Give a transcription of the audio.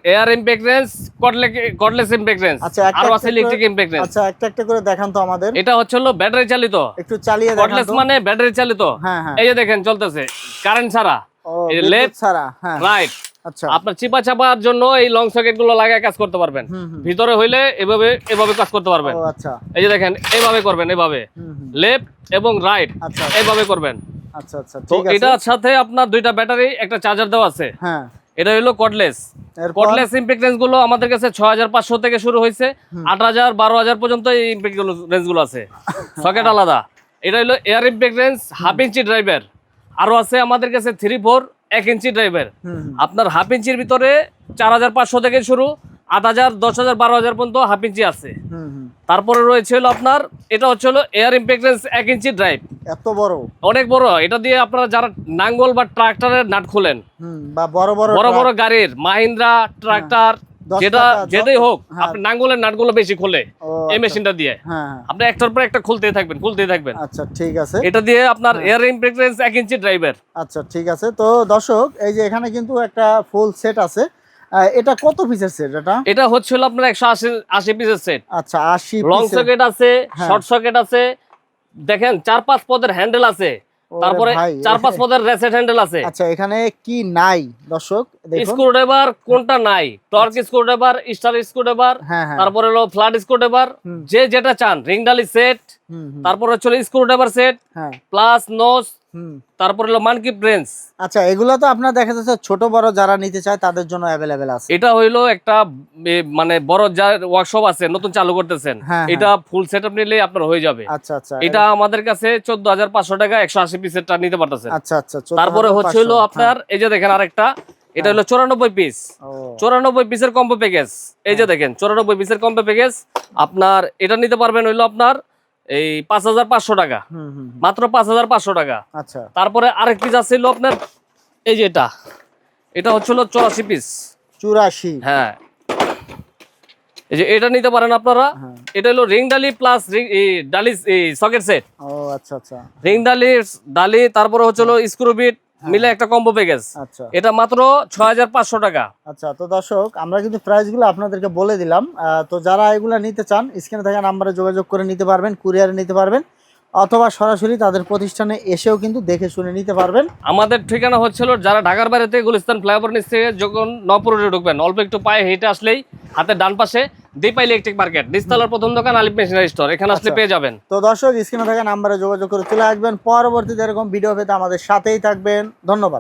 Air ইমপ্রেগনেন্স, cordless ইমপ্রেগনেন্স, আচ্ছা আর আছে electric ইমপ্রেগনেন্স। আচ্ছা একটা একটা করে দেখান তো আমাদের। এটা হচ্ছে হলো ব্যাটারি চালিত, একটু চালিয়ে দেখান কর্ডলেস তো। মানে ব্যাটারি চালিত। হ্যাঁ হ্যাঁ, এই যে দেখেন চলতেছে কারেন্ট ছাড়া, ও এই বিদ্যুৎ লেফট ছাড়া, হ্যাঁ রাইট। আচ্ছা আপনার চিপা চাপার জন্য এই লং সকেট গুলো লাগায় কাজ করতে পারবেন। ভিতরে হইলে এভাবে এভাবে কাজ করতে পারবেন। ও আচ্ছা, এই যে দেখেন এইভাবে করবেন, এইভাবে লেফট এবং রাইট আচ্ছা এইভাবে করবেন। আচ্ছা আচ্ছা তো ঠিক আছে। এটার সাথে আপনার দুইটা ব্যাটারি, একটা চার্জার দেওয়া আছে। হ্যাঁ এটা হলো কর্ডলেস। এরপর? কর্ডলেস ইমপ্রেগনেন্স গুলো আমাদের কাছে 6500 থেকে শুরু হয়েছে, 8000 12000 পর্যন্ত এই ইমপ্রেগনেন্স গুলো আছে, সকেট আলাদা। এটা হলো এয়ার ইমপ্রেগনেন্স, হাফ ইঞ্চি ড্রাইভার। আরো আছে আমাদের কাছে 3/4 1 ইঞ্চি ড্রাইভার। আপনার হাফ ইঞ্চির ভিতরে 4500 থেকে শুরু, 8000 10000 12000 পর্যন্ত হাফ ইঞ্চি আছে। তারপরে রয়েছে হলো আপনার, এটা হচ্ছে হলো এয়ার ইমপ্রেগনেন্স 1 ইঞ্চি ড্রাইভ। এত বড়, অনেক বড়। এটা দিয়ে আপনারা যারা নাঙ্গল বা ট্রাক্টরের নাট খোলেন, বা বড় বড় বড় বড় গাড়ির মাহিন্দ্রা ট্রাক্টর, যেটাই হোক, আপনি নাঙ্গলের নাটগুলো বেশি খোলে এই মেশিনটা দিয়ে। আপনি একটার পর একটা খুলতেই থাকবেন। আচ্ছা ঠিক আছে। এটা দিয়ে আপনার এয়ার ইমপ্রেগনেন্স 1 ইঞ্চি ড্রাইভার। আচ্ছা ঠিক আছে। তো দর্শক এই যে এখানে কিন্তু একটা ফুল সেট আছে, এটা কত পিসের সেট? এটা হচ্ছিল আপনার 180 পিসের সেট। আচ্ছা 80 লং সকেট আছে, শর্ট সকেট আছে, দেখেন 4-5 পদের হ্যান্ডেল আছে, তারপরে 4-5 পদের রেসেট হ্যান্ডেল আছে। আচ্ছা এখানে কি নাই দর্শক দেখুন? স্ক্রুড্রাইভার কোনটা নাই? টর্ক স্ক্রুড্রাইভার, স্টার স্ক্রুড্রাইভার, তারপরে হলো ফ্ল্যাট স্ক্রুড্রাইভার, যে যেটা চান, রিংডালি সেট, তারপরে হচ্ছে স্ক্রুড্রাইভার সেট প্লাস নোজ, তারপরে হলো মানকি ব্রেঞ্চ। আচ্ছা এগুলো তো আপনার দেখা যাচ্ছে ছোট বড় যারা নিতে চায় তাদের জন্য अवेलेबल আছে। এটা হইলো একটা মানে বড় যা ওয়ার্কশপ আছে, নতুন চালু করতেছেন, এটা ফুল সেটআপ নিলে আপনার হয়ে যাবে। আচ্ছা আচ্ছা, এটা আমাদের কাছে 14500 টাকা 180 পিসেরটা নিতে পারতেছেন। আচ্ছা আচ্ছা। তারপরে হচ্ছে হলো আপনার, এই যে দেখেন আরেকটা, এটা হলো 94 পিস, 94 পিসের কম্বো প্যাকেজ। এই যে দেখেন 94 পিসের কম্বো প্যাকেজ, আপনার এটা নিতে পারবেন হইলো আপনার এই 5500 টাকা, মাত্র 5500 টাকা। আচ্ছা তারপরে আরেক পিস আছে হলো আপনার, এই যে এটা হচ্ছে হলো 84 পিস। 84? হ্যাঁ, এই যে এটা নিতে পারেন আপনারা। এটা হলো রিং ডালি প্লাস ডালি সকেট সেট। ও আচ্ছা আচ্ছা, রিং ডালি, তারপরে হচ্ছে হলো স্ক্রু বিট মিলে একটা কম্বো প্যাকেজ। আচ্ছা এটা মাত্র 6500 টাকা। আচ্ছা তো দর্শক আমরা কিন্তু প্রাইসগুলো আপনাদেরকে বলে দিলাম। তো যারা এগুলো নিতে চান স্ক্রিনে থাকা নাম্বারে যোগাযোগ করে নিতে পারবেন, কুরিয়ারে নিতে পারবেন, অথবা সরাসরি তাদের প্রতিষ্ঠানে এসেও কিন্তু দেখে শুনে নিতে পারবেন। আমাদের ঠিকানা হচ্ছিল, যারা ঢাকার বাইরে থেকে গুলিস্তান ফ্লাইওভার নিচ থেকে যখন নবপুর রোডে ঢুকবেন, অল্প একটু পায়ে হেঁটে আসলেই হাতের ডান পাশে দীপা ইলেকট্রিক মার্কেট, নিচতলার প্রথম দোকান আলিফ মেশিনারি স্টোর, এখানে আসলে পেয়ে যাবেন। তো দর্শক স্ক্রিনে থাকা নাম্বারে যোগাযোগ করে চলে আসবেন। পরবর্তীতে এরকম ভিডিও পেতে আমাদের সাথেই থাকবেন। ধন্যবাদ।